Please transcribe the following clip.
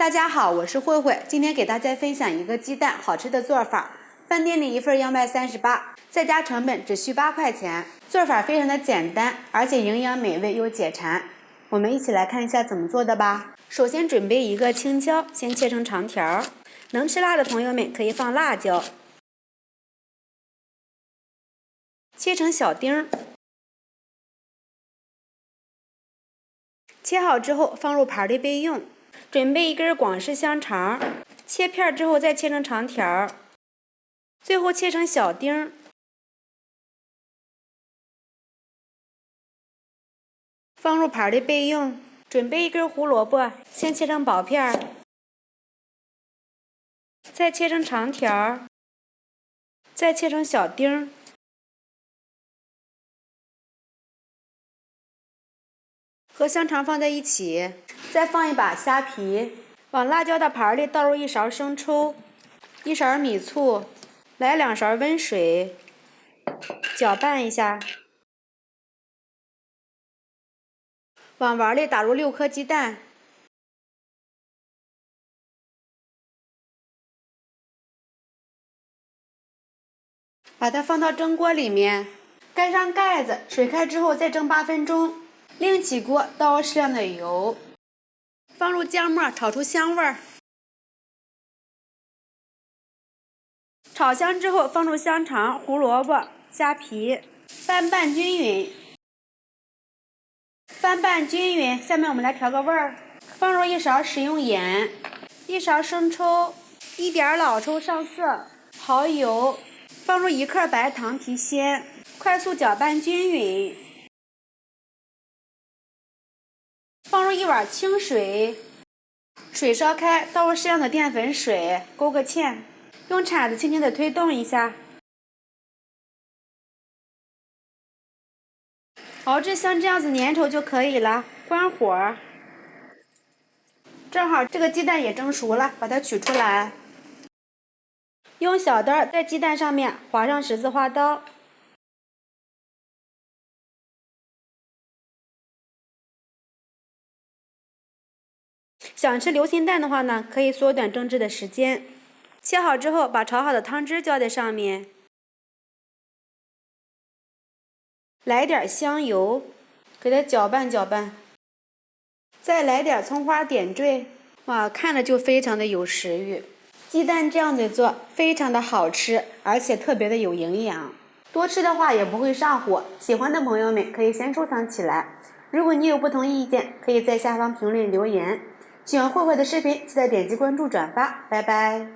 大家好，我是慧慧，今天给大家分享一个鸡蛋好吃的做法。饭店里一份要卖38，在家成本只需8块钱。做法非常的简单，而且营养美味又解馋。我们一起来看一下怎么做的吧。首先准备一个青椒，先切成长条。能吃辣的朋友们可以放辣椒，切成小丁。切好之后放入盘里备用。准备一根广式香肠，切片之后再切成长条，最后切成小丁。放入盘里备用。准备一根胡萝卜，先切成薄片，再切成长条，再切成小丁。和香肠放在一起，再放一把虾皮。往辣椒的盘里倒入1勺生抽，1勺米醋，来2勺温水，搅拌一下。往碗里打入6颗鸡蛋，把它放到蒸锅里面，盖上盖子，水开之后再蒸8分钟。另起锅，倒入适量的油，放入姜末，炒出香味儿。炒香之后，放入香肠、胡萝卜、虾皮，翻拌均匀。下面我们来调个味儿，放入1勺食用盐，1勺生抽，1点老抽上色，蚝油，放入1克白糖提鲜，快速搅拌均匀。放入1碗清水，水烧开，倒入适量的淀粉水，勾个芡，用铲子轻轻地推动一下，熬至像这样子粘稠就可以了。关火，正好这个鸡蛋也蒸熟了，把它取出来，用小刀在鸡蛋上面划上十字花刀。想吃流心蛋的话呢，可以缩短蒸制的时间。切好之后，把炒好的汤汁浇在上面，来点香油，给它搅拌搅拌，再来点葱花点缀。哇，看着就非常的有食欲。鸡蛋这样子做非常的好吃，而且特别的有营养，多吃的话也不会上火。喜欢的朋友们可以先收藏起来。如果你有不同意见，可以在下方评论留言。喜欢慧慧的视频，记得点击关注转发，拜拜。